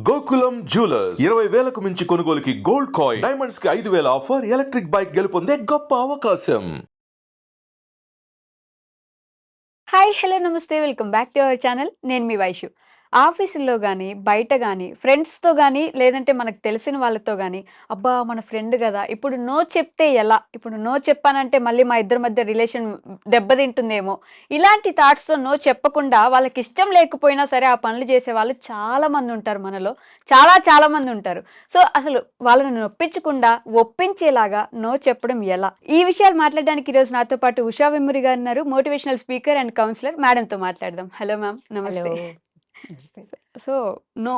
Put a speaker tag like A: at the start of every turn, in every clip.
A: Gokulam jewellers 20,000కు మించి కొనుగోలుకి gold coin, diamonds కి 5,000 ఆఫర్, ఎలక్ట్రిక్ బైక్ గెలుపొందే గొప్ప అవకాశం.
B: హాయ్ హలో నమస్తే welcome back to our channel. నేను మీ వైషు. ఆఫీసుల్లో గానీ, బయట గానీ, ఫ్రెండ్స్‌తో గానీ, లేదంటే మనకు తెలిసిన వాళ్ళతో గానీ, అబ్బా! మన ఫ్రెండ్ గదా! ఇప్పుడు నో చెప్తే ఎలా? ఇప్పుడు నో చెప్పానంటే మళ్ళీ మా ఇద్దరి మధ్య రిలేషన్ దెబ్బతింటుందేమో! ఇలాంటి థాట్స్‌తో నో చెప్పకుండా వాళ్ళకిష్టం లేకపోయినా సరే ఆ పనులు చేసేవాళ్ళు చాలా మందుంటారు మనలో. చాలా చాలా మందుంటారు. సో, అసలు వాళ్ళని నొప్పించకుండా, ఒప్పించేలాగా నో చెప్పడం ఎలా? ఈ విషయాలు మాట్లాడడానికి ఈరోజు నాతో పాటు ఉషా వెమ్మూరి గారున్నారు. Motivational speaker and counsellor. మేడంతో మాట్లాడదాం. Hello ma'am.
C: హలో.
B: నమస్తే.
C: నమస్తే.
B: సో, నో,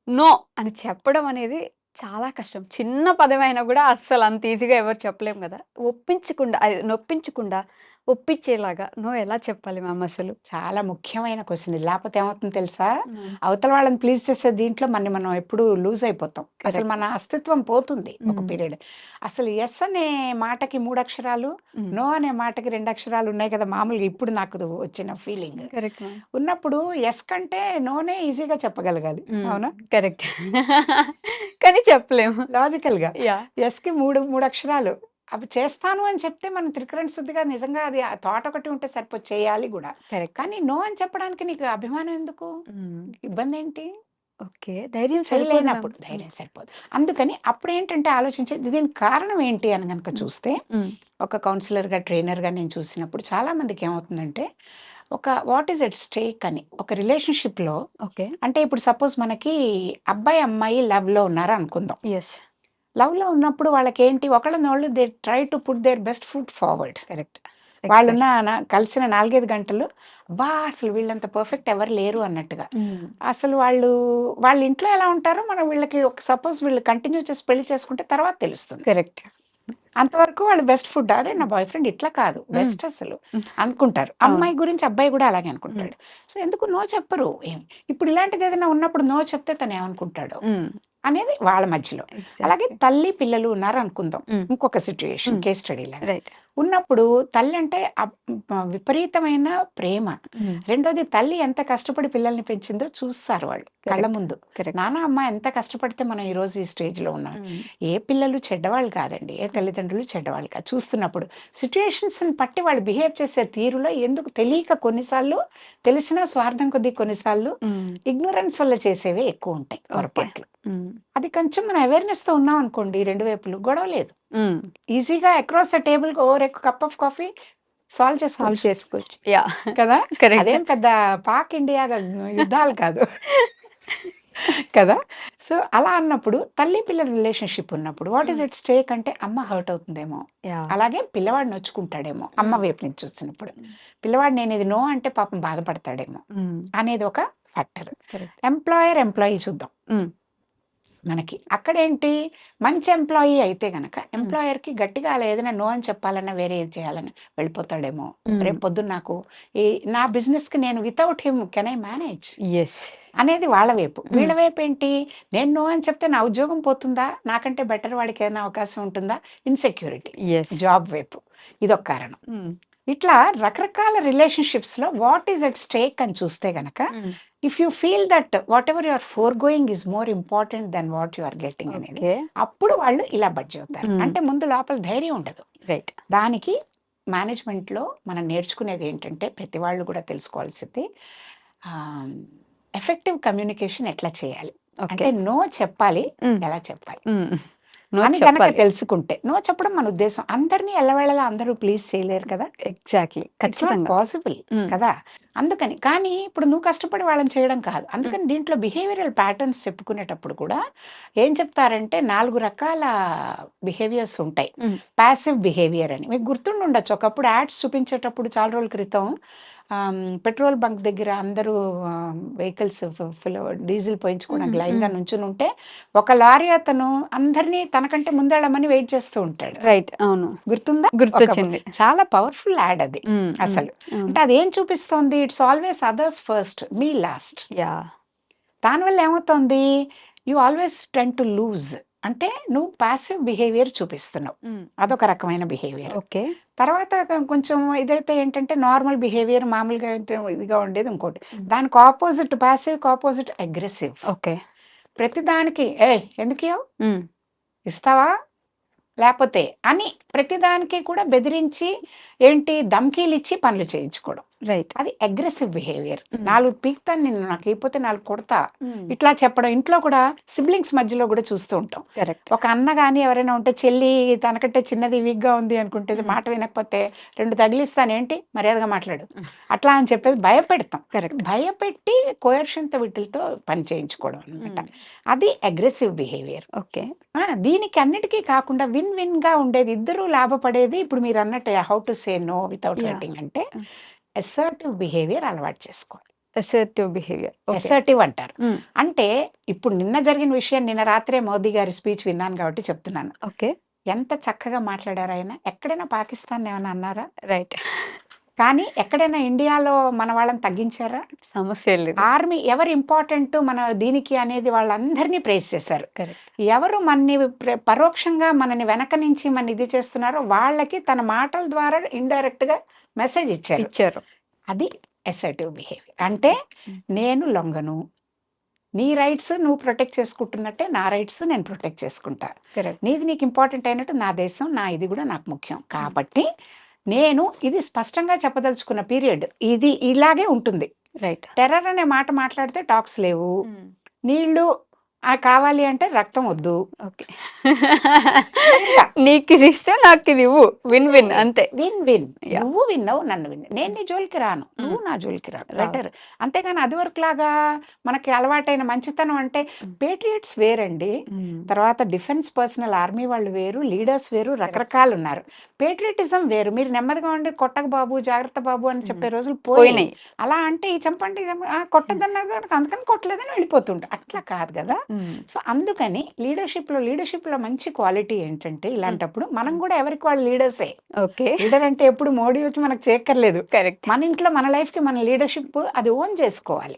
B: నో అని చెప్పడం అనేది చాలా కష్టం. చిన్న పదమైనా గూడా అస్సలు అంత ఈజీగా ఎవరు చెప్పలేం గదా! ఒప్పించకుండా నొప్పించకుండా ఒప్పించేలాగా నో ఎలా చెప్పాలి మ్యామ్ అసలు?
C: చాలా ముఖ్యమైన క్వెషన్ ఇది. లేపోతే ఏమవుతుందో తెలుసా?
B: హ్మ్.
C: అవతల వాళ్ళని ప్లీజ్ చేసే దీంట్లో మనం ఎప్పుడూ లూజ్ అయిపోతాం. అసలు
B: కరెక్ట్.
C: మన అస్తిత్వం పోతుంది ఒక
B: హ్మ్.
C: పీరియడ్. అసలు యెస్ అనే మాటకి 3 అక్షరాలు,
B: హ్మ్.
C: నో అనే మాటకి 2 అక్షరాలు ఉన్నాయి కదా! మామూలుగా ఇప్పుడు నాకు వచ్చిన ఫీలింగ్.
B: Correct ma'am.
C: ఉన్నప్పుడు యెస్ కంటే నోనే ఈజీగా చెప్పగలగాలి.
B: హ్మ్.
C: అవునా?
B: కరెక్ట్. కానీ చెప్పలేము.
C: లాజికల్‌గా.
B: యాహ్!
C: యెస్‌కి 3 అక్షరాలు. అవి చేస్తాను అని చెప్తే మనం త్రికరణ శుద్ధిగా నిజంగా అది ఆ థాట్ ఒకటి ఉంటే సరిపోదు. చేయాలి గూడా.
B: కరెక్ట్.
C: కానీ నో అని చెప్పడానికి నీకు అభిమానం ఎందుకు?
B: హ్మ్.
C: ఇబ్బందేంటి?
B: ఓకే. ధైర్యం సరిపోదు మ్యామ్.
C: చేయలేనప్పుడు
B: హ్మ్.
C: ధైర్యం సరిపోదు. అందుకని అప్పుడేంటంటే ఆలోచించేది దీనికి కారణం ఏంటి అని గనక
B: హ్మ్.
C: చూస్తే,
B: హ్మ్.
C: ఒక కౌన్సిలర్‌గా, ట్రైనర్‌గా నేను చూసినప్పుడు చాలా మందికి ఏమవుతుందంటే, వాట్ ఈస్ ఎట్ స్టేక్ అని ఒక రిలేషన్‌షిప్‌లో
B: ఓకే.
C: అంటే ఇప్పుడు సపోజ్ మనకి అబ్బాయి, అమ్మాయి లవ్‌లో ఉన్నారు అనుకుందాం.
B: యెస్.
C: లవ్‌లో ఉన్నప్పుడు వాళ్ళకేంటి ఒకళ్ళనొళ్ళు they try to put their best foot forward.
B: Correct.
C: వాళ్ళున్న
B: ఎగ్జాక్ట్‌లీ.
C: కలిసిన 4, 5 గంటలు అబ్బా! అసలు వీళ్ళంత పర్ఫెక్ట్ ఎవరు లేరు అన్నట్టుగా.
B: హ్మ్.
C: అసలు వాళ్ళ ఇంట్లో ఎలా ఉంటారో మనం వీళ్ళకి ఒక సపోజ్ వీళ్ళు కంటిన్యూ చేసి పెళ్లి చేసుకుంటే తర్వాత తెలుస్తుంది.
B: కరెక్ట్.
C: అంతవరకు వాళ్ళు బెస్ట్ ఫుడ్. అరే! నా
B: హ్మ్.
C: బాయ్ ఫ్రెండ్ ఇట్లా కాదు.
B: హ్మ్.
C: బెస్ట్ అసలు
B: హ్మ్.
C: అనుకుంటారు.
B: అవును.
C: అమ్మాయి గురించి అబ్బాయి గూడా అలాగే
B: హ్మ్.
C: అనుకుంటాడు. సో, ఎందుకు నో చెప్పరు. ఇప్పుడు ఇలాంటిదేదైనా ఉన్నప్పుడు నో చెప్తే తనేమనుకుంటాడో
B: హ్మ్.
C: అనేది వాళ్ళ మధ్యలో. అలాగే
B: ఎగ్జాక్ట్‌లీ.
C: తల్లి, పిల్లలు ఉన్నారనుకుందాం.
B: హ్మ్.
C: ఇంకొక సిట్యుయేషన్
B: హ్మ్.
C: కేస్ స్టడీ లాగా.
B: రైట్.
C: ఉన్నప్పుడు తల్లంటే విపరీతమైన ప్రేమ.
B: హ్మ్.
C: రెండోది తల్లి ఎంత కష్టపడి పిల్లల్ని పెంచిందో చూస్తారు వాళ్ళు కళ్ళ
B: కరెక్ట్.
C: ముందు.
B: కరెక్ట్.
C: నాన్న, అమ్మ ఎంత కష్టపడితే మనం ఈరోజు ఈ స్టేజ్‌లో ఉన్నాం.
B: హ్మ్.
C: ఏ పిల్లలు చెడ్డవాళ్ళు కాదండి. ఏ తల్లిదండ్రులు చెడ్డవాళ్ళు కాదు. చూస్తున్నప్పుడు సిట్యుయేషన్స్‌ని బట్టి వాళ్ళు బిహేవ్ చేసే తీరులో ఎందుకు తెలియక కొన్నిసార్లు తెలిసినా స్వార్థం కొద్దీ కొన్నిసార్లు
B: హ్మ్.
C: ఇగ్నోరెన్స్ వల్ల చేసేవే ఎక్కువుంటాయి
B: ఓకే.
C: పొరపాట్లు.
B: హ్మ్.
C: అది కొంచెం మనం అవేర్‌నెస్‌తో ఉన్నామనుకోండి 2 వైపులు గొడవ లేదు.
B: హ్మ్.
C: ఈజీగా across the table over a cup of coffee solve
B: solve
C: చేసుకోవచ్చు.
B: చేసుకోవచ్చు. యాహ్!
C: కదా!
B: కరెక్ట్.
C: అదేం పెద్ద పాక్ ఇండియా యుద్ధాలు కాదు. కదా! సో, అలా అన్నప్పుడు తల్లి పిల్లల రిలేషన్‌షిప్ ఉన్నప్పుడు వాట్ ఈస్
B: హ్మ్.
C: ఎట్ స్టేక్ అంటే అమ్మ హర్ట్ అవుతుందేమో.
B: యాహ్!
C: అలాగే పిల్లవాడు నొచ్చుకుంటాడేమో అమ్మ
B: హ్మ్.
C: వైపు నుంచి చూసినప్పుడు.
B: హ్మ్.
C: పిల్లవాడు నేనిది నో అంటే పాపం బాధపడతాడేమో
B: హ్మ్.
C: అనేది ఒక ఫ్యాక్టర్.
B: కరెక్ట్.
C: ఎంప్లాయీ చూద్దాం.
B: హ్మ్.
C: మనకి. అక్కడేంటి మంచి ఎంప్లాయీ అయితే గనక
B: హ్మ్.
C: ఎంప్లాయర్‌కి గట్టిగా అలా ఏదైనా నో అని చెప్పాలన్నా, వేరే ఏది చేయాలన్నా వెళ్ళిపోతాడేమో.
B: హ్మ్.
C: రేపు పొద్దున్న నాకు ఈ నా బిజినెస్‌కి నేను without him can I manage
B: yes.
C: అనేది వాళ్ళ వైపు.
B: హ్మ్.
C: వీళ్ళ వైపేంటి నేను నో అని చెప్తే నా ఉద్యోగం పోతుందా? నాకంటే బెటర్ వాడికేమైనా అవకాశం ఉంటుందా? ఇన్‌సెక్యూరిటీ.
B: యెస్.
C: జాబ్ వైపు. ఇదొక కారణం.
B: హ్మ్.
C: ఇట్లా రకరకాల రిలేషన్‌షిప్స్‌లో వాట్ ఈస్ అట్ స్టేక్ అని చూస్తే గనక
B: hmm.
C: If you feel that whatever you are foregoing is more important than what you are getting అనేది.
B: ఓకే.
C: అప్పుడు వాళ్ళు ఇలా బడ్జ్ అవుతారు.
B: హ్మ్.
C: అంటే ముందు లోపల ధైర్యం ఉండదు.
B: రైట్.
C: దానికి మేనేజ్‌మెంట్‌లో మనం నేర్చుకునేది ఏంటంటే ప్రతి వాళ్ళు కూడా తెలుసుకోవాల్సింది ఆహ్, ఎఫెక్టివ్ కమ్యూనికేషన్ ఎట్లా చేయాలి?
B: ఓకే.
C: అంటే నో చెప్పాలి.
B: హ్మ్.
C: ఎలా చెప్పాలి?
B: హ్మ్. నో
C: అని గనక
B: చెప్పాలి.
C: తెలుసుకుంటే. నో చెప్పడం మన ఉద్దేశ్యం. అందరిని ఎల్లవేళలా అందరూ ప్లీజ్ చేయలేరు కదా!
B: ఎగ్జాక్ట్‌లీ.
C: ఇట్స్ నాట్
B: ఖచ్చితంగా.
C: పాసిబుల్
B: హ్మ్.
C: కదా! అందుకని. కానీ ఇప్పుడు నువ్వు కష్టపడి వాళ్ళని చేయడం కాదు.
B: హ్మ్.
C: అందుకని దీంట్లో బిహేవియరల్ ప్యాటర్న్స్ చెప్పుకునేటప్పుడు కూడా ఏం చెప్తారంటే 4 రకాల బిహేవియర్స్ ఉంటాయి.
B: హ్మ్.
C: పాసివ్ బిహేవియర్ అని. మీకు గుర్తుండుండొచ్చు. ఒకప్పుడు యాడ్స్ చూపించేటప్పుడు చాలా రోజుల క్రితం పెట్రోల్ బంక్ దగ్గర అందరూ వెహికల్స్ డీజిల్
B: హ్మ్.
C: పోయించుకోవడానికి లైన్‌గా
B: హ్మ్.
C: నుంచునుంటే ఒక లారీ అతను అందరిని తనకంటే ముందెళ్ళమని వెయిట్ చేస్తూ ఉంటాడు.
B: రైట్. అవును.
C: గుర్తుందా?
B: గుర్తొచ్చింది.
C: చాలా పవర్‌ఫుల్ యాడ్ అది.
B: హ్మ్. హ్మ్.
C: అసలు.
B: అవును.
C: అంటే అదేం చూపిస్తోంది? It's always others first, me last.
B: Yeah!
C: దానివల్ల ఏమవుతోంది? You always tend to lose. అంటే నువ్వు పాసివ్ బిహేవియర్ చూపిస్తున్నావు.
B: హ్మ్.
C: అదొక రకమైన బిహేవియర్.
B: ఓకే.
C: తర్వాత కొంచెం ఇదైతే ఏంటంటే నార్మల్ బిహేవియర్ మామూలుగా అయితే ఇదిగా ఉండేది ఇంకోటి.
B: హ్మ్.
C: దానికి ఆపోజిట్ పాసివ్‌కి ఆపోజిట్ అగ్రెసివ్.
B: ఓకే.
C: ప్రతిదానికి ఎందుకు ఇవ్వవు?
B: ఉమ్,
C: ఇస్తావా లేకపోతే అని ప్రతిదానికి కూడా బెదిరించి ఏంటి ధమ్కీలు ఇచ్చి పనులు చేయించుకోవడం.
B: రైట్.
C: అది అగ్రెసివ్ బిహేవియర్.
B: Mm.
C: 4 పీక్తాను నిన్ను, నాకు అయిపోతే 4 కొడతా, ఇట్లా చెప్పడం. ఇంట్లో కూడా సిబ్లింగ్స్ మధ్యలో కూడా చూస్తూ ఉంటాం.
B: కరెక్ట్.
C: ఒక అన్న కానీ ఎవరైనా ఉంటే చెల్లి తనకంటే చిన్నది వీక్గా ఉంది అనుకుంటే మాట వినకపోతే 2 తగిలిస్తాను, ఏంటి మర్యాదగా మాట్లాడు అట్లా అని చెప్పేది భయపెడతాం.
B: కరెక్ట్.
C: భయపెట్టి కోయర్షన్తో వీటితో పని చేయించుకోవడం అనమాట. అది అగ్రెసివ్ బిహేవియర్.
B: ఓకే.
C: దీనికి అన్నిటికీ కాకుండా విన్ విన్ గా ఉండేది, ఇద్దరు లాభపడేది. ఇప్పుడు మీరు అన్నట్టు how to say no without
B: Yeah.
C: Hurting అంటే అసర్టివ్ బిహేవియర్ అలవాటు చేసుకోవాలి.
B: Assertive behaviour.
C: అసర్టివ్ అంటారు. అంటే ఇప్పుడు నిన్న జరిగిన విషయం, నిన్న రాత్రే మోదీ గారి స్పీచ్ విన్నాను కాబట్టి చెప్తున్నాను.
B: ఓకే.
C: ఎంత చక్కగా మాట్లాడారు ఆయన. ఎక్కడైనా పాకిస్తాన్ ఏమైనా అన్నారా?
B: రైట్.
C: కానీ ఎక్కడైనా ఇండియాలో మన వాళ్ళని తగ్గించారా?
B: సమస్య లేదు.
C: ఆర్మీ ఎవరు ఇంపార్టెంట్ మన దీనికి అనేది వాళ్ళందరినీ ప్రేస్ చేశారు.
B: కరెక్ట్.
C: ఎవరు మనని పరోక్షంగా మనని వెనక నుంచి మన ఇది చేస్తున్నారో వాళ్ళకి తన మాటల ద్వారా ఇండైరెక్ట్ గా మెసేజ్ ఇచ్చారు. అది అసర్టివ్ బిహేవియర్. అంటే నేను లొంగను, నీ రైట్స్ నువ్వు ప్రొటెక్ట్ చేసుకుంటున్నట్టే నా రైట్స్ నేను ప్రొటెక్ట్ చేసుకుంటా.
B: కరెక్ట్.
C: నీది నీకు ఇంపార్టెంట్ అయినట్టు నా దేశం, నా ఇది కూడా నాకు ముఖ్యం. కాబట్టి నేను ఇది స్పష్టంగా చెప్పదలుచుకున్న పీరియడ్ ఇది ఇలాగే ఉంటుంది.
B: రైట్.
C: టెర్రర్ అనే మాట మాట్లాడితే టాక్స్ లేవు, నీళ్లు కావాలి అంటే రక్తం వద్దు.
B: ఓకే. నీకు ఇది ఇస్తే నాకు ఇది ఇవ్వు. విన్ విన్ అంతే.
C: Win win.
B: Yeah.
C: నువ్వు విన్నావు, నన్ను విన్, నేను నీ జోలికి రాను, నువ్వు నా జోలికి రా. బెటర్. అంతేగాని అది వరకు లాగా మనకి అలవాటైన మంచితనం అంటే పేట్రియట్స్ వేరండి. తర్వాత డిఫెన్స్ పర్సనల్ ఆర్మీ వాళ్ళు వేరు, లీడర్స్ వేరు, రకరకాలు ఉన్నారు. పేట్రియటిజం వేరు. మీరు నెమ్మదిగా ఉండి కొట్టక బాబు, జాగ్రత్త బాబు అని చెప్పే రోజులు పోయినాయి. అలా అంటే ఈ చంపండి కొట్టదన్నారు అందుకని కొట్టలేదని వెళ్ళిపోతుంటారు. అట్లా కాదు కదా. సో అందుకని లీడర్షిప్ లో మంచి క్వాలిటీ ఏంటంటే ఇలాంటప్పుడు మనం కూడా ఎవరికి వాళ్ళు లీడర్సే.
B: ఓకే.
C: లీడర్ అంటే ఎప్పుడు మోడీ వచ్చి మనకు చేయక్కర్లేదు.
B: కరెక్ట్.
C: మన ఇంట్లో మన లైఫ్ కి మన లీడర్షిప్ అది ఓన్ చేసుకోవాలి.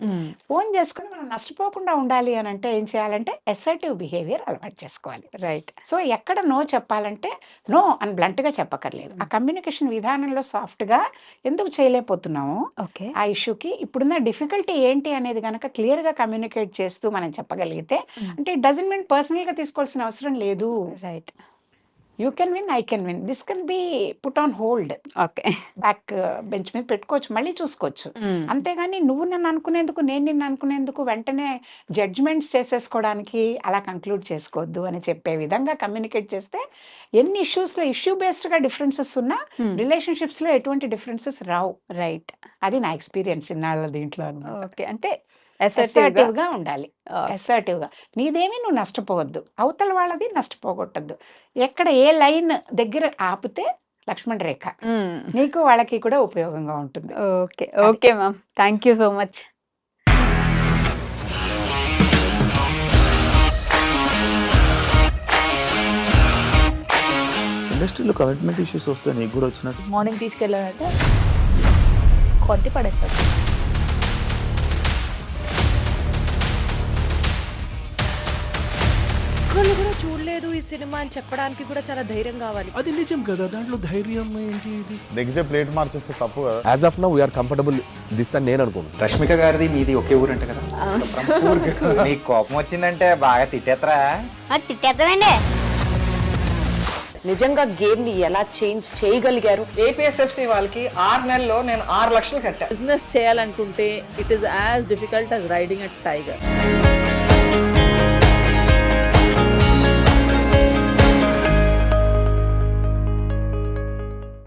C: ఓన్ చేసుకుని మనం నష్టపోకుండా ఉండాలి అని అంటే ఏం చేయాలంటే అసర్టివ్ బిహేవియర్ అలవాటు చేసుకోవాలి.
B: రైట్.
C: సో ఎక్కడ నో చెప్పాలంటే నో అని బ్లంట్ గా చెప్పక్కర్లేదు. ఆ కమ్యూనికేషన్ విధానంలో సాఫ్ట్ గా ఎందుకు చేయలేకపోతున్నాము
B: ఓకే.
C: ఆ ఇష్యూకి ఇప్పుడున్న డిఫికల్టీ ఏంటి అనేది కనుక క్లియర్ గా కమ్యూనికేట్ చేస్తూ మనం చెప్పగలిగితే, అంటే ఇట్ డజంట్ మీన్ పర్సనల్ గా తీసుకోవాల్సిన అవసరం లేదు.
B: Right.
C: You can win, I can win, this can be put on hold,
B: okay.
C: Back bench మీద పెట్టుకోవచ్చు, మళ్ళీ చూసుకోవచ్చు. అంతేగాని నువ్వు నన్ను అనుకునేందుకు నేను నిన్ను అనుకునేందుకు వెంటనే జడ్జ్మెంట్స్ చేసేసుకోవడానికి అలా కంక్లూడ్ చేసుకోవద్దు అని చెప్పే విధంగా కమ్యూనికేట్ చేస్తే ఎన్ని ఇష్యూస్లో ఇష్యూ బేస్డ్గా డిఫరెన్సెస్ ఉన్నా రిలేషన్షిప్స్లో ఎటువంటి డిఫరెన్సెస్ రావు.
B: రైట్.
C: అది నా ఎక్స్పీరియన్స్ ఇన్నాళ్ళ దీంట్లో.
B: ఓకే. అంటే
C: అసర్టివ్ గా ఉండాలి. అసర్టివ్ గా నీదేమీ నువ్వు నష్టపోవద్దు, అవతల వాళ్ళది నష్టపోగొట్టద్దు. ఎక్కడ ఏ లైన్ దగ్గర ఆపితే లక్ష్మణ రేఖ నీకు వాళ్ళకి కూడా ఉపయోగంగా ఉంటుంది.
B: Okay. Okay ma'am, thank you so much.
D: ఇండస్ట్రీలో కమిట్మెంట్ ఇష్యూస్ వస్తే నీకు కూడా వచ్చినట్టు?
E: మార్నింగ్ తీసుకెళ్ళాలంటే కొట్టి పడేస్తారు.
F: ఒక్కళ్ళు కూడా చూడలేదు ఈ సినిమా అని చెప్పడానికి కూడా చాలా ధైర్యం కావాలి.
G: అది నిజం కదా, దాంట్లో ధైర్యం ఏంటి? ఇది
D: నెక్స్ట్ డే ప్లేట్ మార్చేస్తే తప్పు కదా.
H: As of now we are comfortable this అని నేను అనుకుంటున్నాను.
I: రష్మిక గారిది మీది ఒకే ఊరు అంట కదా. నీకు కోపం వచ్చిందంటే బాగా తిట్టేత్తరా?
J: తిట్టేద్దామండి.
F: నిజంగా గేమ్ ని ఎలా చేంజ్ చేయగలిగారు?
K: ఏపీఎస్ఎఫ్సి వాళ్ళకి 6 నెలల్లో నేను 6 లక్షలు కట్టా.
E: బిజినెస్ చేయాలనుకుంటే it is as difficult as riding a tiger.